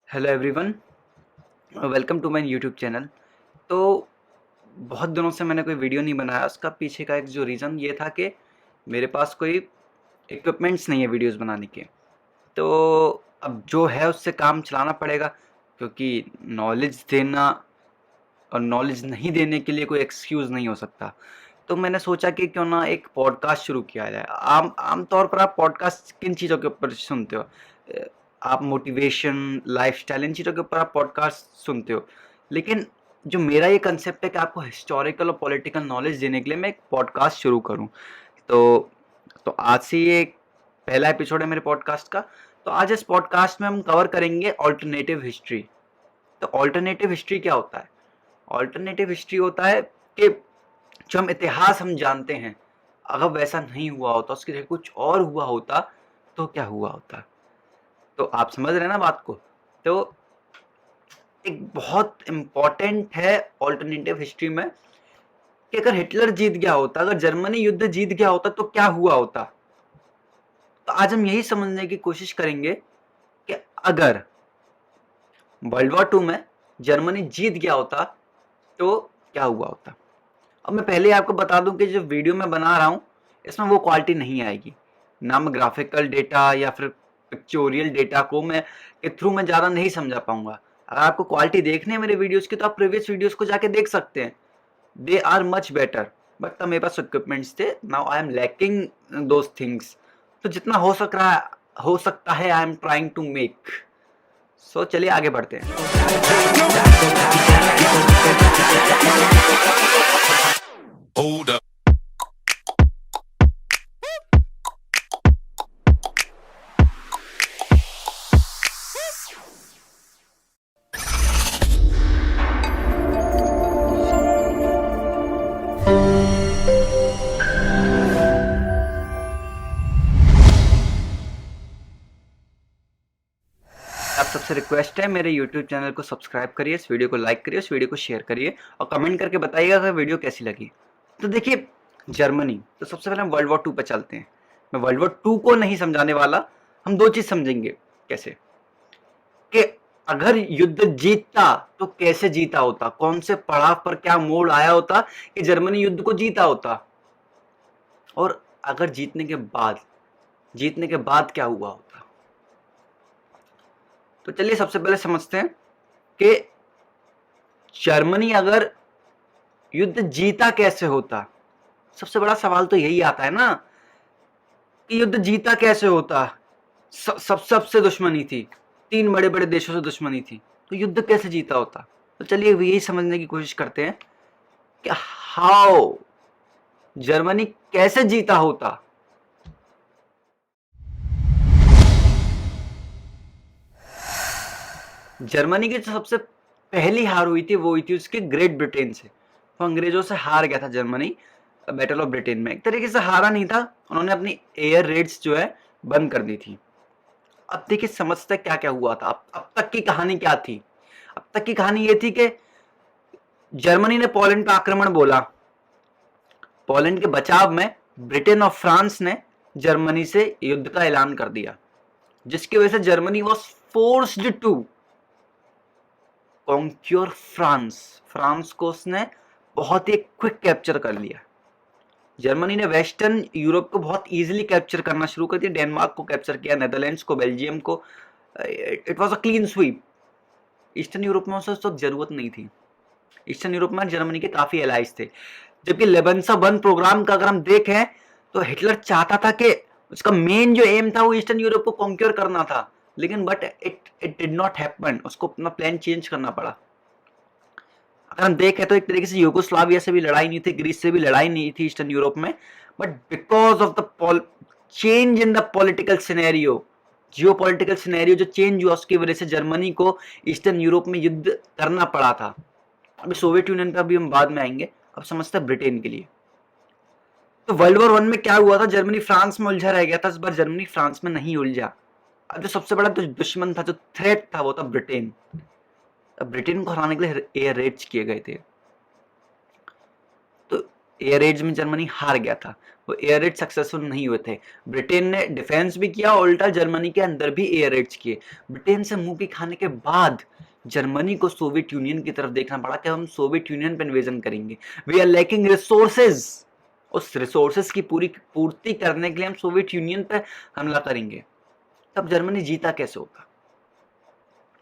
Hello everyone, welcome to my YouTube channel. तो बहुत दिनों से मैंने कोई वीडियो नहीं बनाया। उसका पीछे का एक जो रीज़न ये था कि मेरे पास कोई इक्विपमेंट्स नहीं है वीडियोस बनाने के। तो अब जो है उससे काम चलाना पड़ेगा, क्योंकि नॉलेज देना और नॉलेज नहीं देने के लिए कोई एक्सक्यूज़ नहीं हो सकता। तो मैंने सोचा कि क्यों ना एक पॉडकास्ट शुरू किया जाए। आम तौर पर आप पॉडकास्ट किन चीज़ों के ऊपर सुनते हो? आप मोटिवेशन, लाइफ़स्टाइल, इन चीज़ों के ऊपर आप पॉडकास्ट सुनते हो। लेकिन जो मेरा ये कंसेप्ट है कि आपको हिस्टोरिकल और पॉलिटिकल नॉलेज देने के लिए मैं एक पॉडकास्ट शुरू करूँ। तो तो आज से ये एक पहला एपिसोड है मेरे पॉडकास्ट का। तो आज इस पॉडकास्ट में हम कवर करेंगे अल्टरनेटिव हिस्ट्री। तो अल्टरनेटिव हिस्ट्री क्या होता है? अल्टरनेटिव हिस्ट्री होता है कि जो हम इतिहास हम जानते हैं, अगर वैसा नहीं हुआ होता, उसकी जगह कुछ और हुआ होता, तो क्या हुआ होता? तो आप समझ रहे हैं ना बात को? तो एक बहुत इम्पोर्टेंट है अल्टरनेटिव हिस्ट्री में कि अगर हिटलर जीत गया होता, अगर जर्मनी युद्ध जीत गया होता, तो क्या हुआ होता? तो आज हम यही समझने की कोशिश करेंगे कि अगर वर्ल्ड वॉर 2 में जर्मनी जीत गया होता, तो क्या हुआ होता? अब मैं पहले आपको बता दूं कि जो वीडियो मैं बना रहा हूं, इसमें वो क्वालिटी नहीं आएगी। ना मैं ग्राफिकल डेटा या फिर पिक्चोरियल डेटा को मैं के थ्रू मैं ज़्यादा नहीं समझा पाऊंगा। अगर आपको क्वालिटी देखनी है मेरे वीडियोस की, तो आप प्रीवियस वीडियोस को जाके देख सकते हैं। They are much better, but तब मेरे पास इक्विपमेंट्स थे। Now I am lacking those things. तो जितना हो सकता है I am trying to make. So चलिए आगे बढ़ते हैं। Hold up. आप सबसे रिक्वेस्ट है, मेरे YouTube चैनल को सब्सक्राइब करिए, इस वीडियो को लाइक करिए, इस वीडियो को शेयर करिए और कमेंट करके बताइएगा कि वीडियो कैसी लगी। तो देखिए, जर्मनी, तो सबसे पहले हम वर्ल्ड वॉर 2 पे चलते हैं। मैं वर्ल्ड वॉर 2 को नहीं समझाने वाला, हम दो चीज समझेंगे। कैसे? कि अगर युद्ध जीतता तो कैसे जीता होता, कौन से पड़ाव पर क्या मोड़ आया होता कि जर्मनी युद्ध को जीता होता, और अगर जीतने के बाद क्या हुआ होता। तो चलिए सबसे पहले समझते हैं कि जर्मनी अगर युद्ध जीता कैसे होता। सबसे बड़ा सवाल तो यही आता है ना कि युद्ध जीता कैसे होता। सबसे दुश्मनी थी, तीन बड़े बड़े देशों से दुश्मनी थी, तो युद्ध कैसे जीता होता। तो चलिए यही समझने की कोशिश करते हैं कि हाउ जर्मनी कैसे जीता होता। जर्मनी की जो सबसे पहली हार हुई थी वो हुई थी उसके ग्रेट ब्रिटेन से। वो अंग्रेजों से हार गया था जर्मनी बैटल ऑफ ब्रिटेन में। एक तरीके से हारा नहीं था, उन्होंने अपनी एयर रेड्स जो है बंद कर दी थी। अब देखिए समझते क्या क्या हुआ था। अब तक की कहानी क्या थी? अब तक की कहानी ये थी कि जर्मनी ने पोलैंड पर आक्रमण बोला। पोलैंड के बचाव में ब्रिटेन और फ्रांस ने जर्मनी से युद्ध का ऐलान कर दिया, जिसकी वजह से Germany was forced to conquer France. France को उसने बहुत ही क्विक कैप्चर कर लिया। जर्मनी ने वेस्टर्न यूरोप को बहुत इजीली कैप्चर करना शुरू कर दिया। डेनमार्क को कैप्चर किया, नेदरलैंड्स को, बेल्जियम को। It was a clean sweep. Eastern Europe में उस वक्त जरूरत नहीं थी। ईस्टर्न यूरोप में जर्मनी के काफी एलाइज थे। जबकि लेबनसा वन प्रोग्राम का अगर हम देखें तो हिटलर चाहता था कि उसका मेन जो एम था वो ईस्टर्न यूरोप को कॉन्क्योर करना था, लेकिन but it did not happen. उसको अपना प्लान चेंज करना पड़ा। अगर हम देखें तो एक तरीके से यूगोस्लाविया से भी लड़ाई नहीं थी, ग्रीस से भी लड़ाई नहीं थी ईस्टर्न यूरोप में, but because of the change in the political scenario, Jio political scenario जो चेंज हुआ, उसकी वजह से जर्मनी को ईस्टर्न यूरोप में युद्ध करना पड़ा था। अभी सोवियत यूनियन का भी हम बाद में आएंगे, अब समझते हैं ब्रिटेन के लिए। तो वर्ल्ड वॉर 1 में क्या हुआ था? जर्मनी फ्रांस में उलझा रह गया था। इस बार जर्मनी फ्रांस में नहीं उलझा। अब जो सबसे बड़ा दुश्मन था, जो थ्रेट था, वो था ब्रिटेन। अब ब्रिटेन को हराने के लिए एयर रेड्स किए गए थे। तो एयर रेड्स में जर्मनी हार गया था, वो एयर रेड सक्सेसफुल नहीं हुए थे। ब्रिटेन ने डिफेंस भी किया, उल्टा जर्मनी के अंदर भी एयर रेड्स किए। ब्रिटेन से मुंह की खाने के बाद जर्मनी को सोवियत यूनियन की तरफ देखना पड़ा कि हम सोवियत यूनियन पर इन्वेजन करेंगे, वी आर लैकिंग रिसोर्सेज, उस रिसोर्सेज की पूरी पूर्ति करने के लिए हम सोवियत यूनियन पर हमला करेंगे। तब जर्मनी जीता कैसे होगा?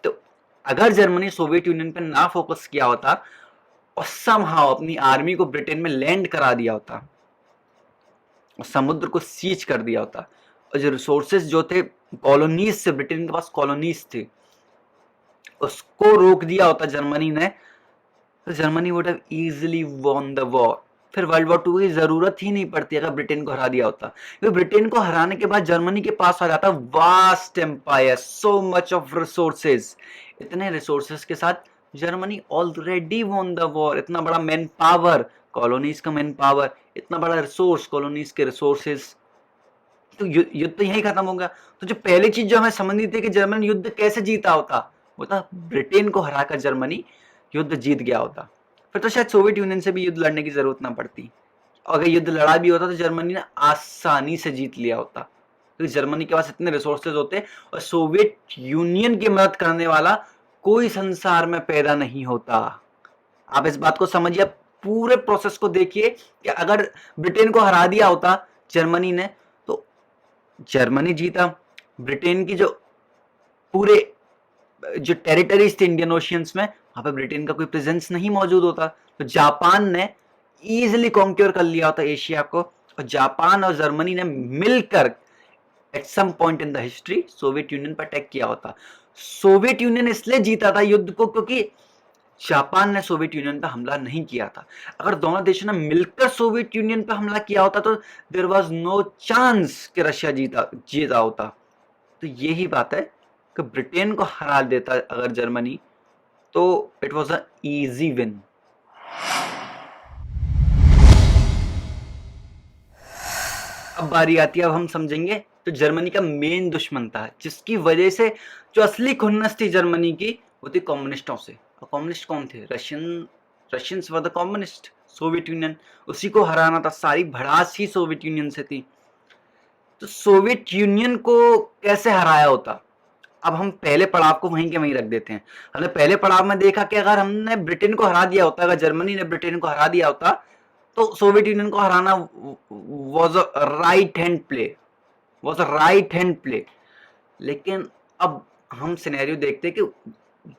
तो अगर जर्मनी सोवियत यूनियन पर ना फोकस किया होता और समहाउ अपनी आर्मी को ब्रिटेन में लैंड करा दिया होता और समुद्र को सीज कर दिया होता, और जो रिसोर्सेज जो थे कॉलोनीज से, ब्रिटेन के पास कॉलोनीज थे, उसको रोक दिया होता जर्मनी ने, तो Germany would have easily von the war. फिर वर्ल्ड वॉर 2 की जरूरत ही नहीं पड़ती अगर ब्रिटेन को हरा दिया होता, क्योंकि ब्रिटेन को हराने के बाद जर्मनी के पास आ जाता vast empire, so much of resources. इतने रिसोर्सेज के साथ Germany already won the war, इतना बड़ा मैन पावर, कॉलोनीज का मैन पावर, इतना बड़ा रिसोर्स, कॉलोनीज के रिसोर्सेज, तो युद्ध तो यही खत्म होगा। तो जो पहली चीज जो हमें समझनी थी कि जर्मनी युद्ध कैसे जीता होता, वो था ब्रिटेन को हराकर जर्मनी युद्ध जीत गया होता। फिर तो शायद सोवियत यूनियन से भी युद्ध लड़ने की जरूरत ना पड़ती। अगर युद्ध लड़ा भी होता तो जर्मनी ने आसानी से जीत लिया होता, क्योंकि जर्मनी के पास इतने रिसोर्सेज होते और सोवियत यूनियन की मदद करने वाला कोई संसार में पैदा नहीं होता। आप इस बात को समझिए, पूरे प्रोसेस को देखिए कि अगर ब्रिटेन को हरा दिया होता जर्मनी ने तो जर्मनी जीता, ब्रिटेन की जो पूरे जो टेरिटरीज थी इंडियन ओशियंस में, वहां पे ब्रिटेन का कोई प्रेजेंस नहीं मौजूद होता, तो जापान ने इजीली कॉन्क्योर कर लिया होता एशिया को, और जापान और जर्मनी ने मिलकर at some point in the history Soviet Union पर अटैक किया होता। सोवियत यूनियन इसलिए जीता था युद्ध को क्योंकि जापान ने सोवियत यूनियन पर हमला नहीं किया था। अगर दोनों देशों ने मिलकर सोवियत यूनियन पर हमला किया होता तो देयर वाज नो चांस कि रशिया जीता होता। तो यही बात है कि ब्रिटेन को हरा देता अगर जर्मनी, तो it was a easy win. अब बारी आती है, अब हम समझेंगे तो जर्मनी का मेन दुश्मन था, जिसकी वजह से जो असली खुन्नस थी जर्मनी की, वो थी कम्युनिस्टों से। और कम्युनिस्ट कौन थे? Russians were the communist, Soviet union, उसी को हराना था, सारी भड़ास ही सोवियत यूनियन से थी। तो सोवियत यूनियन को कैसे हराया होता? अब हम पहले पड़ाव को वहीं के वहीं रख देते हैं। हमने पहले पड़ाव में देखा कि अगर हमने ब्रिटेन को हरा दिया होता, अगर जर्मनी ने ब्रिटेन को हरा दिया होता, तो सोवियत यूनियन को हराना was a right hand play. लेकिन अब हम सिनेरियो देखते हैं कि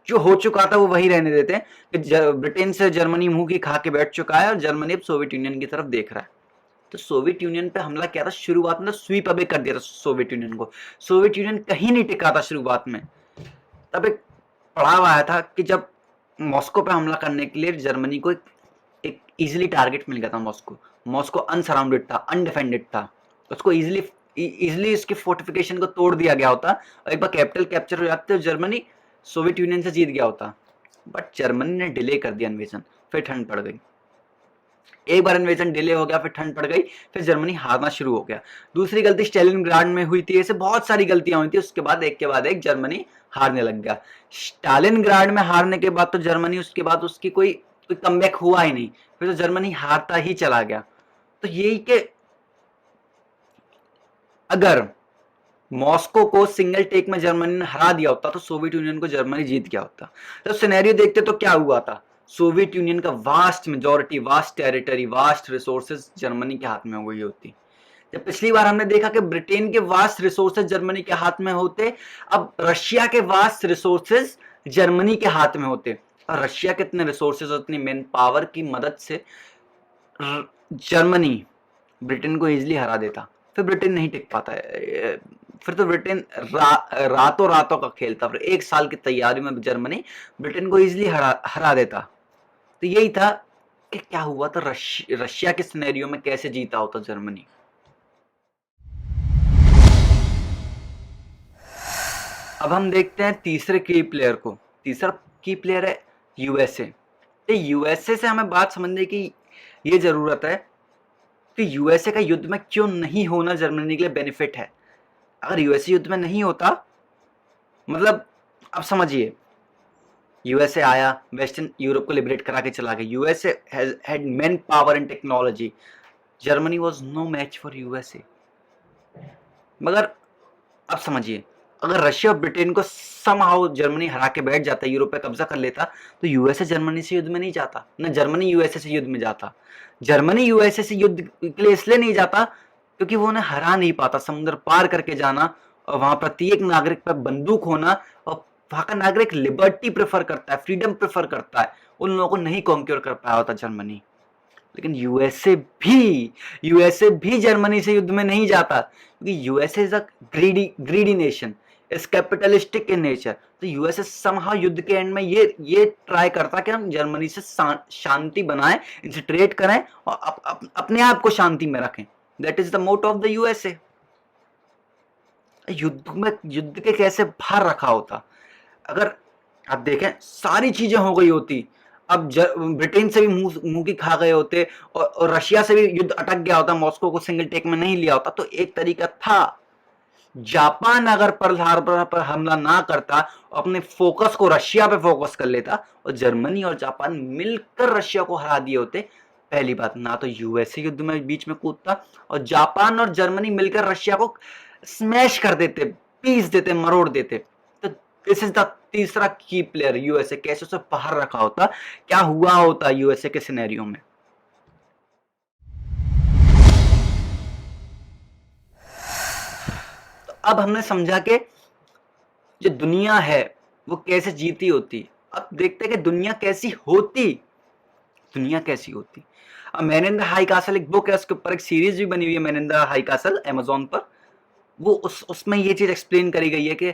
जो हो चुका था वो वही रहने देते हैं, कि ब्रिटेन से जर्मनी मुंह की खा के बैठ चुका है और जर्मनी अब सोवियत यूनियन की तरफ देख रहा है। तो सोवियत यूनियन पे हमला किया था शुरुआत में, स्वीप अवे कर दिया था सोवियत यूनियन को। सोवियत यूनियन कहीं नहीं टिका था शुरुआत में। तब एक पड़ाव आया था कि जब मॉस्को पे हमला करने के लिए जर्मनी को एक इजीली टारगेट मिल गया था। मॉस्को अनसराउंडेड था, अनडिफेंडेड था, उसको इजीली इसके फोर्टिफिकेशन को तोड़ दिया गया होता और एक बार कैपिटल कैप्चर हो जाते तो जर्मनी सोवियत यूनियन से जीत गया होता। बट जर्मनी ने डिले कर दिया इन्वेजन, फिर ठंड पड़ गई। एक बार इन्वेजन डिले हो गया, फिर ठंड पड़ गई, फिर जर्मनी हारना शुरू हो गया। दूसरी गलती स्टालिनग्राड में हुई थी। ऐसे बहुत सारी गलतियां हुई थी, उसके बाद एक के बाद एक जर्मनी हारने लग गया। स्टालिनग्राड में हारने के बाद तो जर्मनी उसके बाद उसकी कोई कमबैक हुआ ही नहीं, फिर तो जर्मनी हारता ही चला गया। तो यही कि अगर मॉस्को को सिंगल टेक में जर्मनी ने हरा दिया होता तो सोवियत यूनियन को जर्मनी जीत गया होता। तो सिनेरियो देखते तो क्या हुआ था, सोवियत यूनियन का vast majority, vast territory, vast resources Germany के हाथ में हो गई होती। जब पिछली बार हमने देखा कि ब्रिटेन के वास्ट रिसोर्सेज जर्मनी के हाथ में होते, अब रशिया के वास्ट रिसोर्सेज जर्मनी के हाथ में होते। और रशिया के इतने रिसोर्सेज और इतनी मैन पावर की मदद से जर्मनी ब्रिटेन को इजिली हरा देता। फिर ब्रिटेन नहीं टिक पाता है, फिर तो ब्रिटेन रातों रातों का खेल था। फिर एक साल की तैयारी में जर्मनी ब्रिटेन को इजिली हरा देता। तो यही था कि क्या हुआ था, रशिया के सिनेरियो में कैसे जीता होता जर्मनी। अब हम देखते हैं तीसरे की प्लेयर को। तीसरा की प्लेयर है यूएसए। तो यूएसए से हमें बात समझने की ये जरूरत है कि यूएसए का युद्ध में क्यों नहीं होना जर्मनी के लिए बेनिफिट है। अगर यूएसए युद्ध में नहीं होता, मतलब अब समझिए, यूएसए आया, वेस्टर्न यूरोप को लिबरेट करा के चला गया। USA had man power and technology, Germany was no match for USA. मगर अब समझिए, अगर रशिया और ब्रिटेन को समहाउ जर्मनी हरा के बैठ जाता, यूरोप पे कब्जा कर लेता, तो यूएसए जर्मनी से युद्ध में नहीं जाता, न जर्मनी यूएसए से युद्ध में जाता। जर्मनी यूएसए से युद्ध के लिए इसलिए नहीं जाता क्योंकि वो उन्हें हरा नहीं पाता। समुद्र पार करके जाना और वहां प्रत्येक नागरिक पर बंदूक होना, और वहां का नागरिक लिबर्टी प्रेफर करता है, फ्रीडम प्रेफर करता है, उन लोगों को नहीं कॉन्क्योर कर पाया होता जर्मनी। लेकिन यूएसए भी जर्मनी से युद्ध में नहीं जाता, क्योंकि USA is a greedy nation, is capitalistic in nature. तो यूएसए समहाउ युद्ध के एंड में ये ट्राई करता कि हम जर्मनी से शांति बनाएं, इनसे ट्रेड करें और अपने आप को शांति में रखें। That is the motto of the USA. युद्ध के कैसे बाहर रखा होता। अगर आप देखें, सारी चीजें हो गई होती, अब ब्रिटेन से भी मुंह की खा गए होते, और रशिया से भी युद्ध अटक गया होता, मॉस्को को सिंगल टेक में नहीं लिया होता। तो एक तरीका था, जापान अगर पर्ल हार्बर पर हमला ना करता, अपने फोकस को रशिया पे फोकस कर लेता, और जर्मनी और जापान मिलकर रशिया को हरा दिए होते, पहली बात ना तो यूएसए युद्ध में बीच में कूदता, और जापान और जर्मनी मिलकर रशिया को स्मैश कर देते, पीस देते, मरोड़ देते। तो दिस इज द तीसरा की प्लेयर, यूएसए। कैसे उसे बाहर रखा होता, क्या हुआ होता यूएसए के सिनेरियो में। तो अब हमने समझा कि जो दुनिया है वो कैसे जीती होती। अब देखते हैं कि दुनिया कैसी होती। अब man in the high castle एक बुक है, उसके ऊपर एक सीरीज भी बनी हुई है, man in the high castle, Amazon पर। वो उसमें ये चीज एक्सप्लेन करी गई है कि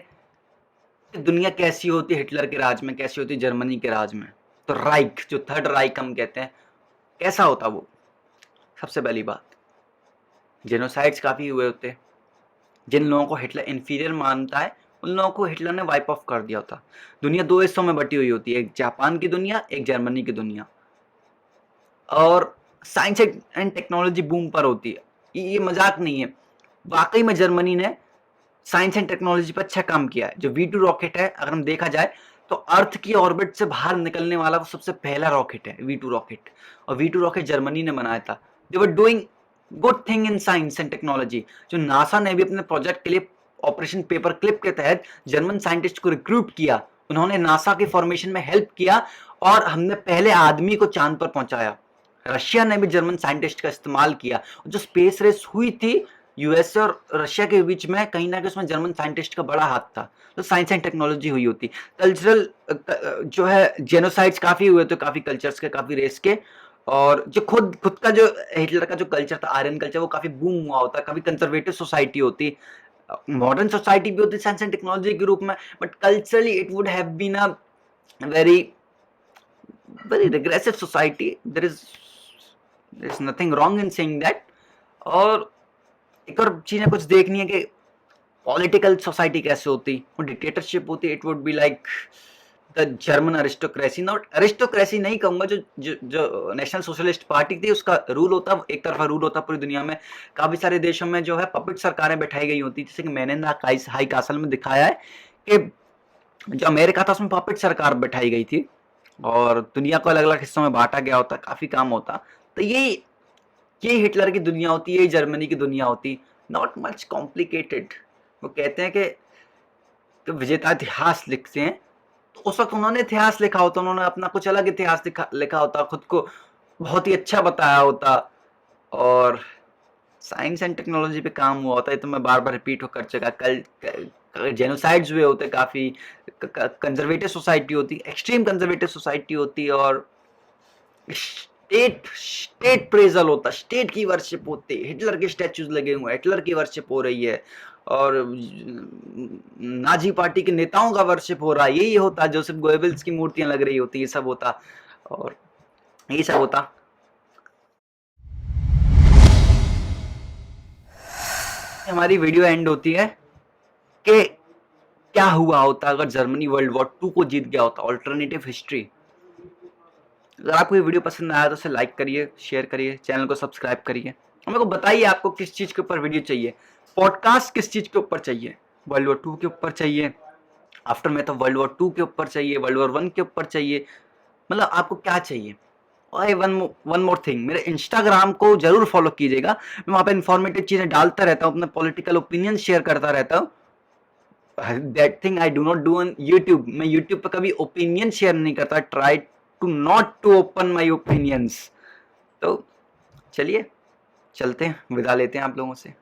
दुनिया कैसी होती हिटलर के राज में, कैसी होती जर्मनी के राज में। तो राइक, जो थर्ड राइक हम कहते हैं, कैसा होता वो। सबसे पहली बात, जेनोसाइड्स काफी हुए होते। जिन लोगों को हिटलर इंफीरियर मानता है, उन लोगों को हिटलर ने वाइप ऑफ कर दिया होता। दुनिया दो हिस्सों में बटी हुई होती है, एक जापान की दुनिया, एक जर्मनी की दुनिया। और साइंस एंड टेक्नोलॉजी बूम पर होती है, ये मजाक नहीं है। वाकई में जर्मनी ने साइंस एंड टेक्नोलॉजी पर अच्छा काम किया है। जो V2 रॉकेट है, अगर हम देखा जाए तो अर्थ की ऑर्बिट से बाहर निकलने वाला वो सबसे पहला रॉकेट है, V2 रॉकेट। और V2 रॉकेट जर्मनी ने बनाया था। They were doing good thing in science and technology. जो नासा ने भी अपने प्रोजेक्ट के लिए ऑपरेशन पेपर क्लिप के तहत जर्मन साइंटिस्ट को रिक्रूट किया, उन्होंने नासा के फॉर्मेशन में हेल्प किया, और हमने पहले आदमी को चांद पर पहुंचाया। रशिया ने भी जर्मन साइंटिस्ट का इस्तेमाल किया। जो स्पेस रेस हुई थी यूएसए और रशिया के बीच में, कहीं ना कहीं उसमें जर्मन साइंटिस्ट का बड़ा हाथ था। तो साइंस एंड टेक्नोलॉजी हुई होती। कल्चरल जो है जेनोसाइड्स काफी हुए थे, काफी कल्चर्स के, काफी रेस के। और जो खुद का जो हिटलर का जो कल्चर था, आर्यन कल्चर, वो काफी बूम हुआ होता, काफी कंजर्वेटिव सोसाइटी होती, मॉडर्न सोसाइटी भी होती साइंस एंड टेक्नोलॉजी के रूप में, but culturally it would have been a very very regressive society. There is nothing wrong in saying that. और एक और चीजें कुछ देखनी है कि पॉलिटिकल सोसाइटी कैसे होती, वो डिक्टेटरशिप होती। It would be like the German aristocracy, not aristocracy नहीं कहूंगा, जो नेशनल सोशलिस्ट पार्टी थी उसका रूल होता, एक तरफा रूल होता पूरी दुनिया में। काफी सारे देशों में जो है पपेट सरकारें बैठाई गई होती, जैसे कि मैंने हाई कासल में दिखाया है कि जो अमेरिका था उसमें पपेट सरकार बैठाई गई थी, और दुनिया को अलग अलग हिस्सों में बांटा गया होता, काफी काम होता। तो ये हिटलर की दुनिया होती है, जर्मनी की दुनिया होती। Not much complicated. वो कहते हैं कि विजेता इतिहास लिखते हैं, तो उस वक्त उन्होंने इतिहास लिखा होता, उन्होंने अपना कुछ अलग इतिहास लिखा होता, खुद को बहुत ही अच्छा बताया होता, और साइंस एंड टेक्नोलॉजी पे काम हुआ होता है। तो मैं बार बार रिपीट कर चुका, कल जेनोसाइड्स हुए होते, काफी कंजर्वेटिव सोसाइटी होती, एक्सट्रीम कंजर्वेटिव सोसाइटी होती, और स्टेट प्रेजल होता, स्टेट की वर्शिप होती। हिटलर के स्टैचूज लगे हुए, हिटलर की वर्शिप हो रही है, और नाजी पार्टी के नेताओं का वर्शिप हो रहा है, यही होता। जोसेफ गोएबल्स की मूर्तियां लग रही होती, ये सब होता, और यही सब होता। हमारी वीडियो एंड होती है कि क्या हुआ होता अगर जर्मनी वर्ल्ड वॉर 2 को जीत गया होता, ऑल्टरनेटिव हिस्ट्री। अगर आपको ये वीडियो पसंद आया तो उसे लाइक करिए, शेयर करिए, चैनल को सब्सक्राइब करिए। और मेरे को बताइए आपको किस चीज के ऊपर वीडियो चाहिए, पॉडकास्ट किस चीज के ऊपर चाहिए, वर्ल्ड वॉर 2 के ऊपर चाहिए, आफ्टर में तो वर्ल्ड वॉर 2 के ऊपर चाहिए, वर्ल्ड वॉर 1 के ऊपर चाहिए, मतलब आपको क्या चाहिए? और वन मोर थिंग, मेरे इंस्टाग्राम को जरूर फॉलो कीजिएगा, मैं वहाँ पे इन्फॉर्मेटिव चीजें डालता रहता हूँ, अपना पॉलिटिकल ओपिनियन शेयर करता रहता हूँ। That thing I do not do on YouTube. मैं यूट्यूब पर कभी ओपिनियन शेयर नहीं करता, try to not to open my opinions. तो चलिए चलते हैं, विदा लेते हैं आप लोगों से।